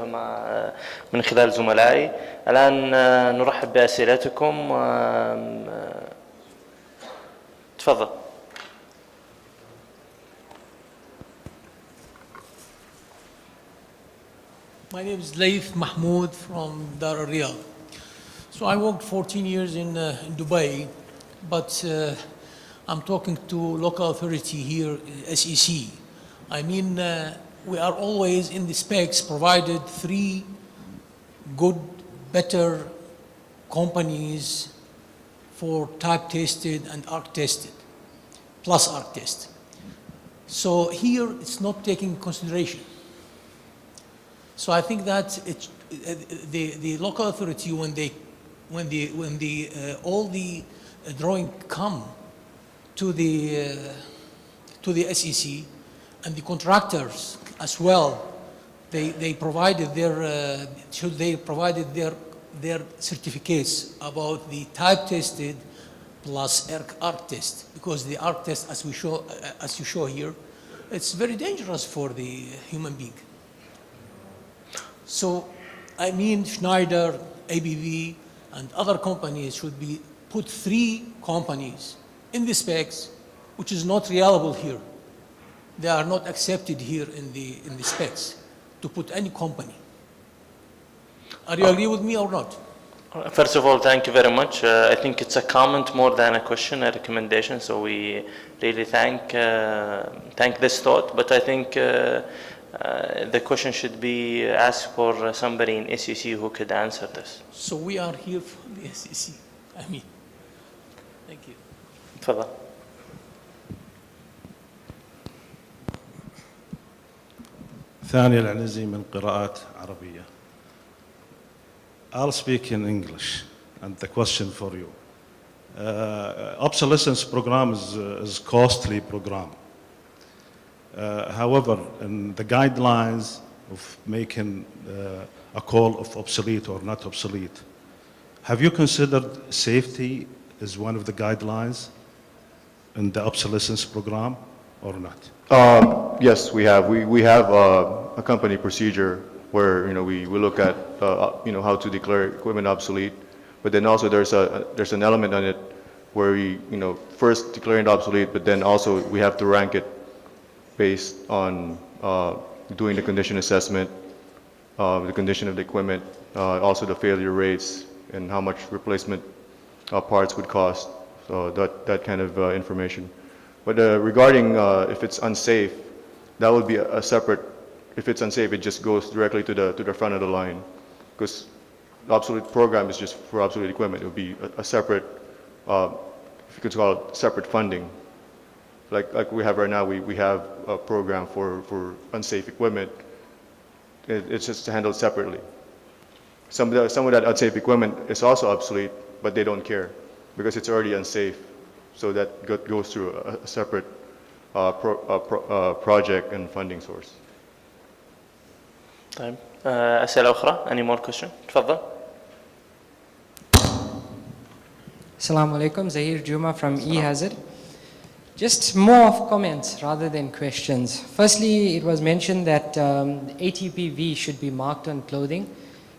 من خلال زملائي. الآن نرحب بأسئلتكم. تفضل. My name is Laith Mahmoud from Dar al Riyadh. So I worked 14 years in Dubai, but I'm talking to local authority here, SEC. I mean, we are always in the specs provided 3 good, better companies for type tested and ARC tested, plus ARC test. So here it's not taking consideration. So I think that the local authority, when all the drawing come to the SEC, and the contractors as well, they provided their certificates about the type tested plus ARC test, because the ARC test, as you show here, it's very dangerous for the human being. So, I mean, Schneider, ABV, and other companies should be put 3 companies in the specs, which is not reliable here. They are not accepted here in the specs to put any company. Are you agree with me or not? First of all, thank you very much. I think it's a comment more than a question, a recommendation. So we really thank this thought. But I think the question should be asked for somebody in SEC who could answer this. So we are here from the SEC. I mean, thank you. تفضل. ثاني العنزي من قراءات عربية. I'll speak in English, and the question for you. Obsolescence program is costly program. However, in the guidelines of making a call of obsolete or not obsolete, have you considered safety as one of the guidelines in the obsolescence program or not? Yes, we have. We have a company procedure where we look at how to declare equipment obsolete, but then also there's an element on it where we first declaring it obsolete, but then also we have to rank it based on doing the condition assessment, the condition of the equipment, also the failure rates, and how much replacement parts would cost. So that kind of information. But regarding if it's unsafe, that would be a separate. If it's unsafe, it just goes directly to the front of the line, because the obsolete program is just for obsolete equipment. It would be a separate, if you could call it separate funding. Like we have right now, we have a program for unsafe equipment. It's just handled separately. Some of that unsafe equipment is also obsolete, but they don't care because it's already unsafe. So that goes through a separate project and funding source. طيب. أسئلة أخرى? Any more question? تفضل. Assalamu alaikum, Zahir Juma from eHazard. Just more of comments rather than questions. Firstly, it was mentioned that ATPV should be marked on clothing.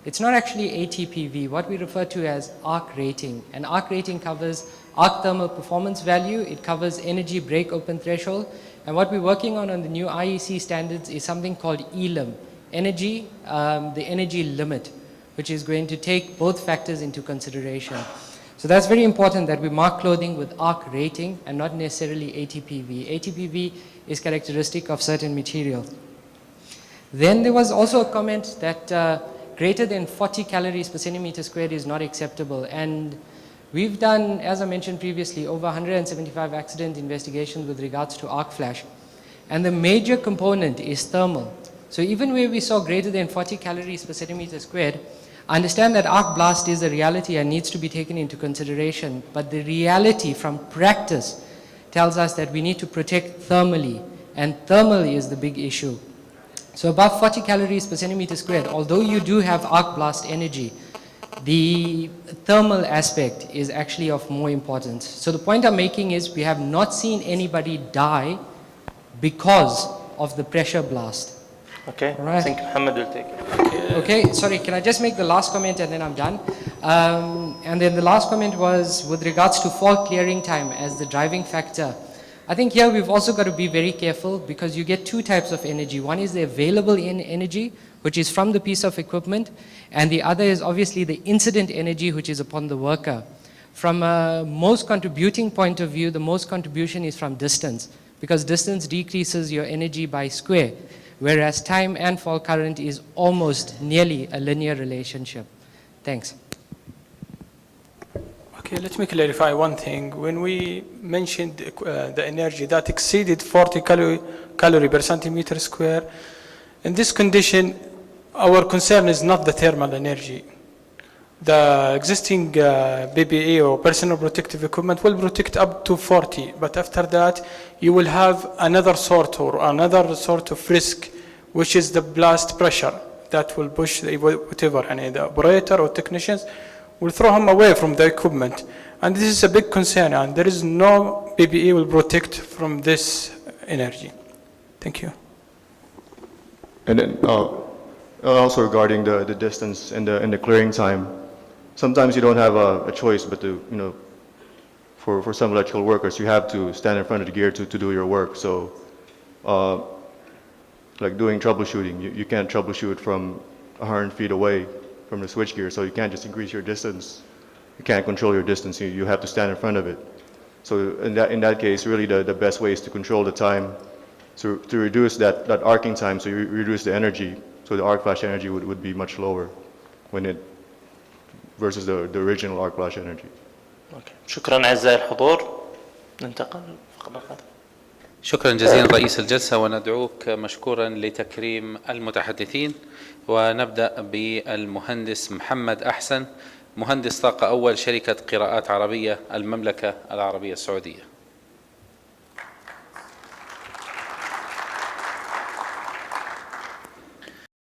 It's not actually ATPV, what we refer to as ARC rating. And ARC rating covers ARC thermal performance value, it covers energy break open threshold, and what we're working on the new IEC standards is something called ELIM, energy, the energy limit, which is going to take both factors into consideration. So that's very important that we mark clothing with ARC rating and not necessarily ATPV. ATPV is characteristic of certain materials. Then there was also a comment that greater than 40 calories per centimeter squared is not acceptable. And we've done, as I mentioned previously, over 175 accident investigations with regards to arc flash. And the major component is thermal. So even where we saw greater than 40 calories per centimeter squared, I understand that arc blast is a reality and needs to be taken into consideration, but the reality from practice tells us that we need to protect thermally, and thermal is the big issue. So above 40 calories per centimeter squared, although you do have arc blast energy, the thermal aspect is actually of more importance. So the point I'm making is we have not seen anybody die because of the pressure blast. Okay, I Right. think Mohammed will take it. Okay, sorry, can I just make the last comment and then I'm done? And then the last comment was with regards to fault clearing time as the driving factor. I think here we've also got to be very careful because you get two types of energy. One is the available energy, which is from the piece of equipment, and the other is obviously the incident energy, which is upon the worker. From a most contributing point of view, the most contribution is from distance, because distance decreases your energy by square, whereas time and fault current is almost nearly a linear relationship. Thanks. Okay, let me clarify one thing. When we mentioned the energy that exceeded 40 calorie per centimeter square, in this condition, our concern is not the thermal energy. The existing PPE or personal protective equipment will protect up to 40, but after that, you will have another sort of risk, which is the blast pressure that will push whatever, and the operator or technicians will throw him away from the equipment. And this is a big concern, and there is no PPE will protect from this energy. Thank you. And then also regarding the distance and the clearing time, sometimes you don't have a choice but to, for some electrical workers, you have to stand in front of the gear to do your work. So like doing troubleshooting, you can't troubleshoot from 100 feet away from the switchgear, so you can't just increase your distance. You can't control your distance. You have to stand in front of it. So in that case, really the best way is to control the time, to reduce that arcing time, so you reduce the energy, so the arc flash energy would be much lower versus the original arc flash energy. Okay. شكرا أعزائي الحضور. ننتقل للفقرة. شكرا جزيلا رئيس الجلسة، وندعوك مشكورا لتكريم المتحدثين. ونبدأ بالمهندس محمد أحسن، مهندس طاقة أول، شركة قراءات عربية، المملكة العربية السعودية.